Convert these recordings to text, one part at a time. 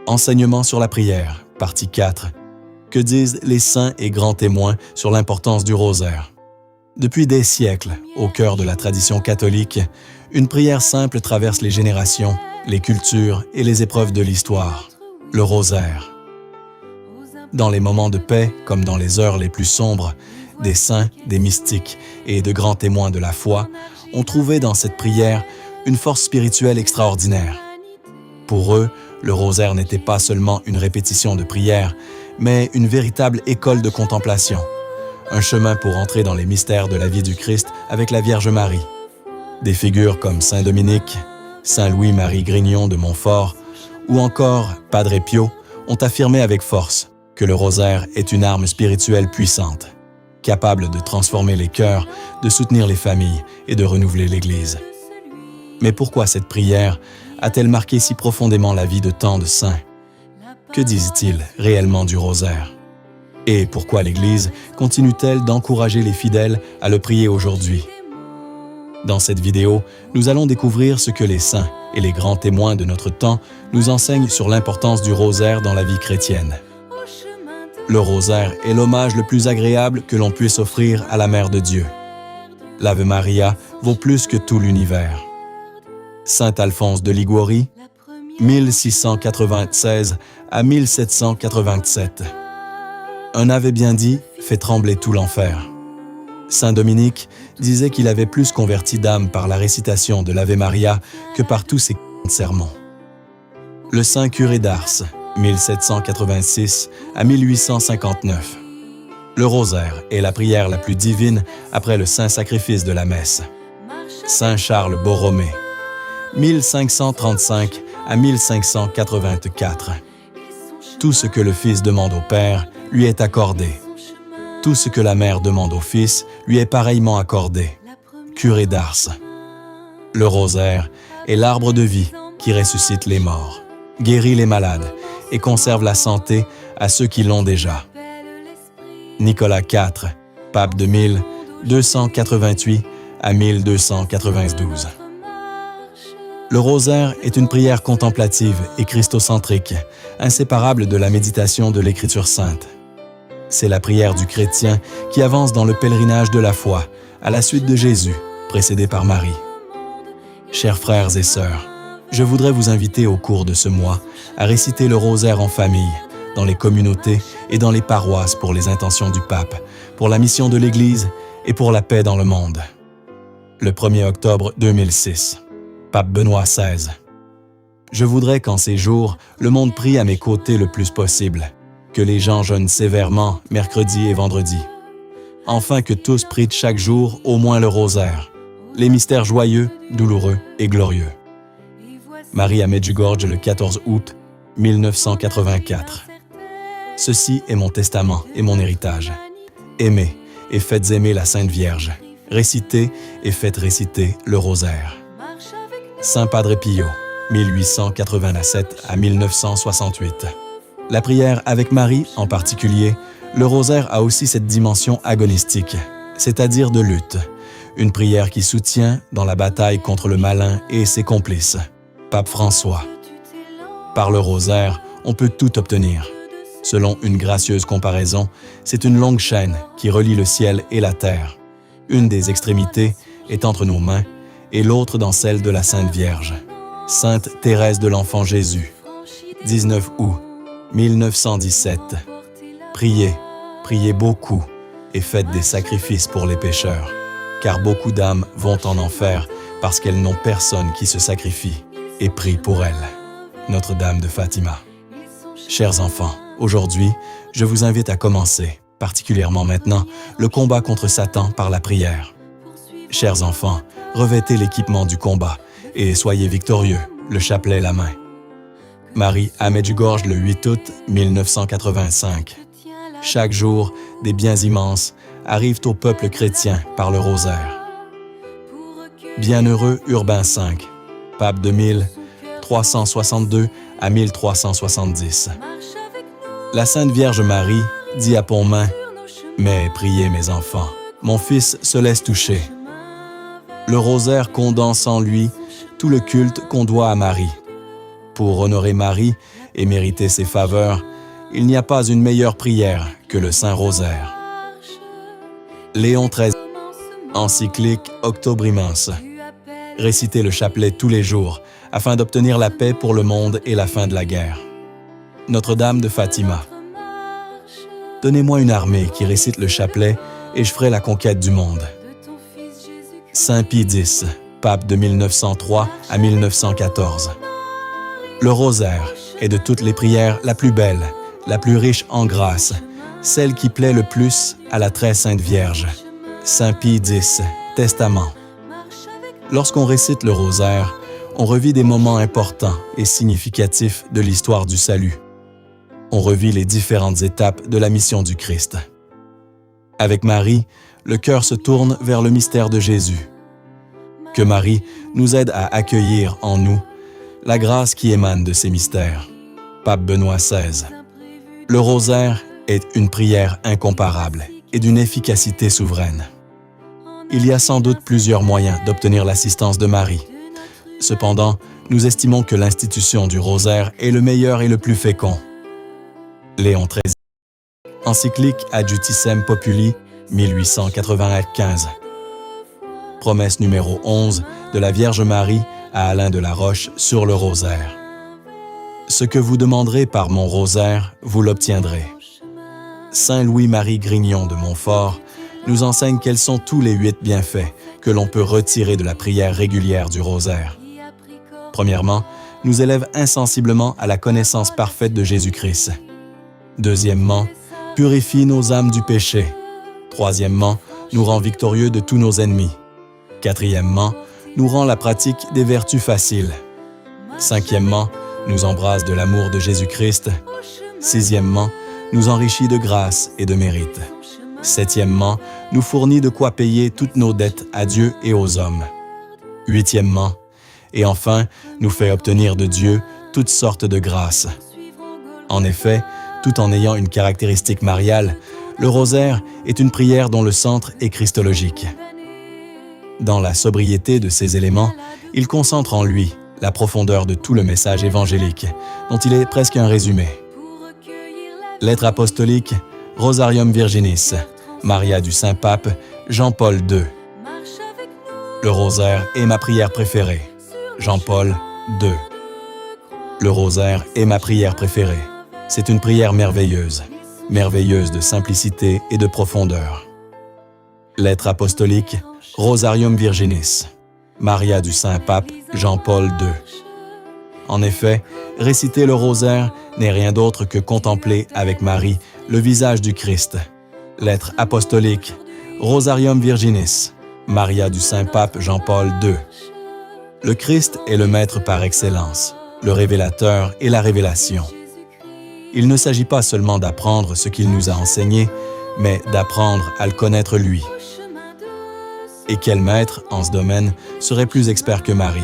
Enseignement sur la prière, partie 4. Que disent les saints et grands témoins sur l'importance du rosaire? Depuis des siècles, au cœur de la tradition catholique, une prière simple traverse les générations, les cultures et les épreuves de l'histoire, le rosaire. Dans les moments de paix, comme dans les heures les plus sombres, des saints, des mystiques et de grands témoins de la foi ont trouvé dans cette prière une force spirituelle extraordinaire. Pour eux, le rosaire n'était pas seulement une répétition de prière, mais une véritable école de contemplation, un chemin pour entrer dans les mystères de la vie du Christ avec la Vierge Marie. Des figures comme Saint Dominique, Saint Louis-Marie Grignon de Montfort ou encore Padre Pio ont affirmé avec force que le rosaire est une arme spirituelle puissante, capable de transformer les cœurs, de soutenir les familles et de renouveler l'Église. Mais pourquoi cette prière a-t-elle marqué si profondément la vie de tant de saints? Que disent-ils réellement du rosaire? Et pourquoi l'Église continue-t-elle d'encourager les fidèles à le prier aujourd'hui? Dans cette vidéo, nous allons découvrir ce que les saints et les grands témoins de notre temps nous enseignent sur l'importance du rosaire dans la vie chrétienne. Le rosaire est l'hommage le plus agréable que l'on puisse offrir à la Mère de Dieu. L'Ave Maria vaut plus que tout l'univers. Saint Alphonse de Liguori, 1696 à 1787. Un Ave bien dit fait trembler tout l'enfer. Saint Dominique disait qu'il avait plus converti d'âmes par la récitation de l'Ave Maria que par tous ses sermons. Le Saint Curé d'Ars, 1786 à 1859. Le rosaire est la prière la plus divine après le saint sacrifice de la messe. Saint Charles Borromée, 1535 à 1584. Tout ce que le Fils demande au Père lui est accordé. Tout ce que la Mère demande au Fils lui est pareillement accordé. Curé d'Ars. Le rosaire est l'arbre de vie qui ressuscite les morts, guérit les malades et conserve la santé à ceux qui l'ont déjà. Nicolas IV, pape de 1288 à 1292. Le rosaire est une prière contemplative et christocentrique, inséparable de la méditation de l'Écriture sainte. C'est la prière du chrétien qui avance dans le pèlerinage de la foi, à la suite de Jésus, précédé par Marie. Chers frères et sœurs, je voudrais vous inviter au cours de ce mois à réciter le rosaire en famille, dans les communautés et dans les paroisses pour les intentions du pape, pour la mission de l'Église et pour la paix dans le monde. Le 1er octobre 2006. Pape Benoît XVI. Je voudrais qu'en ces jours, le monde prie à mes côtés le plus possible, que les gens jeûnent sévèrement mercredi et vendredi. Enfin que tous prient chaque jour au moins le rosaire, les mystères joyeux, douloureux et glorieux. Marie à Medjugorje le 14 août 1984. Ceci est mon testament et mon héritage. Aimez et faites aimer la Sainte Vierge. Récitez et faites réciter le rosaire. Saint Padre Pio, 1887 à 1968. La prière avec Marie, en particulier, le rosaire a aussi cette dimension agonistique, c'est-à-dire de lutte. Une prière qui soutient dans la bataille contre le malin et ses complices. Pape François. Par le rosaire, on peut tout obtenir. Selon une gracieuse comparaison, c'est une longue chaîne qui relie le ciel et la terre. Une des extrémités est entre nos mains et l'autre dans celle de la Sainte Vierge. Sainte Thérèse de l'Enfant Jésus, 19 août 1917. Priez, priez beaucoup et faites des sacrifices pour les pécheurs, car beaucoup d'âmes vont en enfer parce qu'elles n'ont personne qui se sacrifie et prie pour elles. Notre-Dame de Fatima. Chers enfants, aujourd'hui, je vous invite à commencer, particulièrement maintenant, le combat contre Satan par la prière. Chers enfants, revêtez l'équipement du combat et soyez victorieux, le chapelet la main. Marie à Medjugorje le 8 août 1985. Chaque jour, des biens immenses arrivent au peuple chrétien par le rosaire. Bienheureux Urbain V, pape de 1362 à 1370. La Sainte Vierge Marie dit à Pontmain « Mais priez mes enfants, mon fils se laisse toucher. » Le rosaire condense en lui tout le culte qu'on doit à Marie. Pour honorer Marie et mériter ses faveurs, il n'y a pas une meilleure prière que le Saint-Rosaire. Léon XIII, encyclique Octobrimens. Récitez le chapelet tous les jours afin d'obtenir la paix pour le monde et la fin de la guerre. Notre-Dame de Fatima. Donnez-moi une armée qui récite le chapelet et je ferai la conquête du monde. Saint Pie X, pape de 1903 à 1914. Le rosaire est de toutes les prières la plus belle, la plus riche en grâce, celle qui plaît le plus à la très sainte Vierge. Saint Pie X, Testament. Lorsqu'on récite le rosaire, on revit des moments importants et significatifs de l'histoire du salut. On revit les différentes étapes de la mission du Christ. Avec Marie, le cœur se tourne vers le mystère de Jésus. Que Marie nous aide à accueillir en nous la grâce qui émane de ces mystères. Pape Benoît XVI. Le rosaire est une prière incomparable et d'une efficacité souveraine. Il y a sans doute plusieurs moyens d'obtenir l'assistance de Marie. Cependant, nous estimons que l'institution du rosaire est le meilleur et le plus fécond. Léon XIII, encyclique Adjutissem Populi, 1895. Promesse numéro 11 de la Vierge Marie à Alain de la Roche sur le rosaire. Ce que vous demanderez par mon rosaire, vous l'obtiendrez. Saint Louis-Marie Grignon de Montfort nous enseigne quels sont tous les 8 bienfaits que l'on peut retirer de la prière régulière du rosaire. Premièrement, nous élève insensiblement à la connaissance parfaite de Jésus-Christ. Deuxièmement, purifie nos âmes du péché. Troisièmement, nous rend victorieux de tous nos ennemis. Quatrièmement, nous rend la pratique des vertus faciles. Cinquièmement, nous embrasse de l'amour de Jésus-Christ. Sixièmement, nous enrichit de grâce et de mérite. Septièmement, nous fournit de quoi payer toutes nos dettes à Dieu et aux hommes. Huitièmement, et enfin, nous fait obtenir de Dieu toutes sortes de grâces. En effet, tout en ayant une caractéristique mariale, le rosaire est une prière dont le centre est christologique. Dans la sobriété de ces éléments, il concentre en lui la profondeur de tout le message évangélique, dont il est presque un résumé. Lettre apostolique, Rosarium Virginis, Maria du Saint-Pape, Jean-Paul II. Le rosaire est ma prière préférée, Jean-Paul II. Le rosaire est ma prière préférée. C'est une prière merveilleuse, merveilleuse de simplicité et de profondeur. Lettre apostolique, Rosarium Virginis, Maria du Saint-Pape, Jean-Paul II. En effet, réciter le rosaire n'est rien d'autre que contempler avec Marie le visage du Christ. Lettre apostolique, Rosarium Virginis, Maria du Saint-Pape Jean-Paul II. Le Christ est le Maître par excellence, le révélateur et la révélation. Il ne s'agit pas seulement d'apprendre ce qu'il nous a enseigné, mais d'apprendre à le connaître lui. Et quel maître, en ce domaine, serait plus expert que Marie?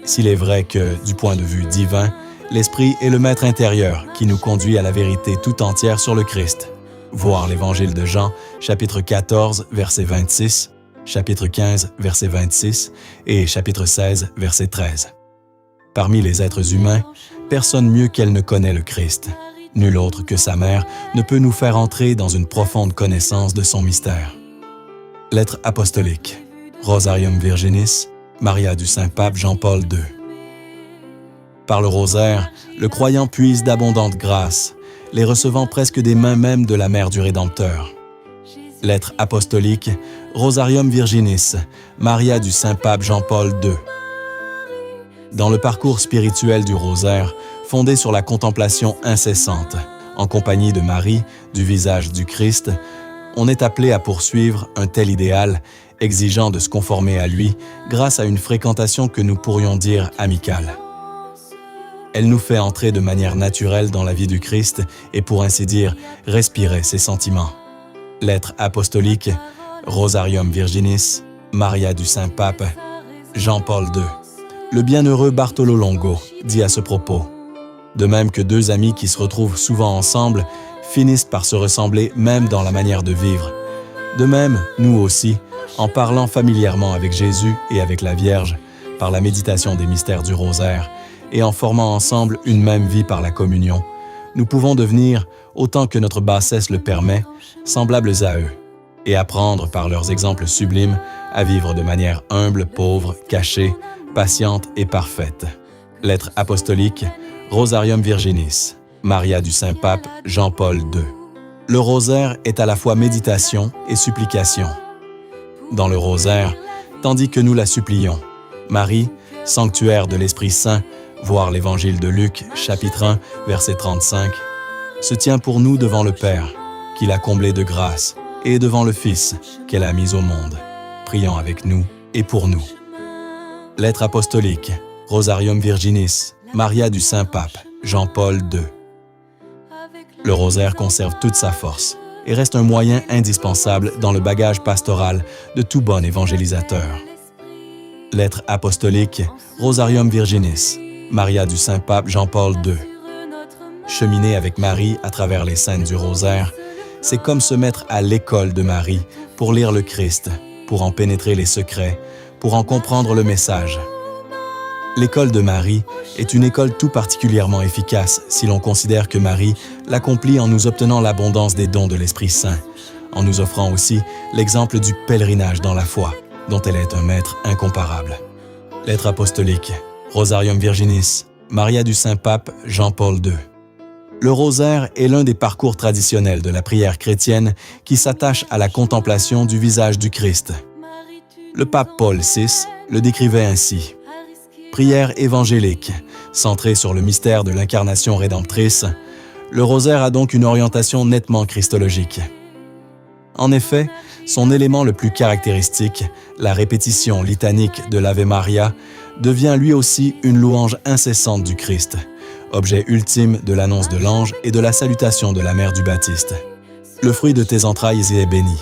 S'il est vrai que, du point de vue divin, l'Esprit est le maître intérieur qui nous conduit à la vérité tout entière sur le Christ. Voir l'Évangile de Jean, chapitre 14, verset 26, chapitre 15, verset 26 et chapitre 16, verset 13. Parmi les êtres humains, personne mieux qu'elle ne connaît le Christ. Nul autre que sa mère ne peut nous faire entrer dans une profonde connaissance de son mystère. Lettre apostolique, Rosarium Virginis, Maria du Saint-Pape Jean-Paul II. Par le rosaire, le croyant puise d'abondantes grâces, les recevant presque des mains mêmes de la Mère du Rédempteur. Lettre apostolique, Rosarium Virginis, Maria du Saint-Pape Jean-Paul II. Dans le parcours spirituel du rosaire, fondé sur la contemplation incessante, en compagnie de Marie, du visage du Christ, on est appelé à poursuivre un tel idéal, exigeant de se conformer à lui grâce à une fréquentation que nous pourrions dire amicale. Elle nous fait entrer de manière naturelle dans la vie du Christ et, pour ainsi dire, respirer ses sentiments. Lettre apostolique, Rosarium Virginis, Maria du Saint-Pape, Jean-Paul II. Le bienheureux Bartolo Longo dit à ce propos: de même que deux amis qui se retrouvent souvent ensemble finissent par se ressembler même dans la manière de vivre, de même, nous aussi, en parlant familièrement avec Jésus et avec la Vierge, par la méditation des mystères du rosaire, et en formant ensemble une même vie par la communion, nous pouvons devenir, autant que notre bassesse le permet, semblables à eux, et apprendre par leurs exemples sublimes à vivre de manière humble, pauvre, cachée, patiente et parfaite. Lettre apostolique, Rosarium Virginis, Maria du Saint-Pape Jean-Paul II. Le rosaire est à la fois méditation et supplication. Dans le rosaire, tandis que nous la supplions, Marie, sanctuaire de l'Esprit Saint, voir l'Évangile de Luc, chapitre 1, verset 35, se tient pour nous devant le Père, qui l'a comblé de grâce, et devant le Fils, qu'elle a mis au monde. Prions avec nous et pour nous. Lettre apostolique, Rosarium Virginis, Maria du Saint-Pape, Jean-Paul II. Le rosaire conserve toute sa force et reste un moyen indispensable dans le bagage pastoral de tout bon évangélisateur. Lettre apostolique, Rosarium Virginis, Maria du Saint-Pape Jean-Paul II. Cheminer avec Marie à travers les scènes du rosaire, c'est comme se mettre à l'école de Marie pour lire le Christ, pour en pénétrer les secrets, pour en comprendre le message. L'école de Marie est une école tout particulièrement efficace si l'on considère que Marie l'accomplit en nous obtenant l'abondance des dons de l'Esprit Saint, en nous offrant aussi l'exemple du pèlerinage dans la foi, dont elle est un maître incomparable. Lettre apostolique, Rosarium Virginis, Maria du Saint-Pape Jean-Paul II. Le rosaire est l'un des parcours traditionnels de la prière chrétienne qui s'attache à la contemplation du visage du Christ. Le pape Paul VI le décrivait ainsi. Prière évangélique, centrée sur le mystère de l'incarnation rédemptrice, le rosaire a donc une orientation nettement christologique. En effet, son élément le plus caractéristique, la répétition litanique de l'Ave Maria, devient lui aussi une louange incessante du Christ, objet ultime de l'annonce de l'ange et de la salutation de la mère du Baptiste. Le fruit de tes entrailles y est béni.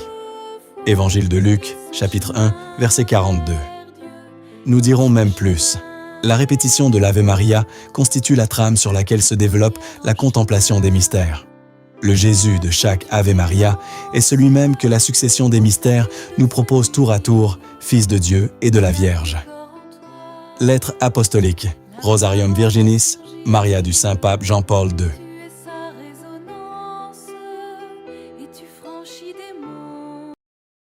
Évangile de Luc, chapitre 1, verset 42. Nous dirons même plus. La répétition de l'Ave Maria constitue la trame sur laquelle se développe la contemplation des mystères. Le Jésus de chaque Ave Maria est celui même que la succession des mystères nous propose tour à tour, Fils de Dieu et de la Vierge. Lettre apostolique, Rosarium Virginis, Maria du Saint-Pape Jean-Paul II.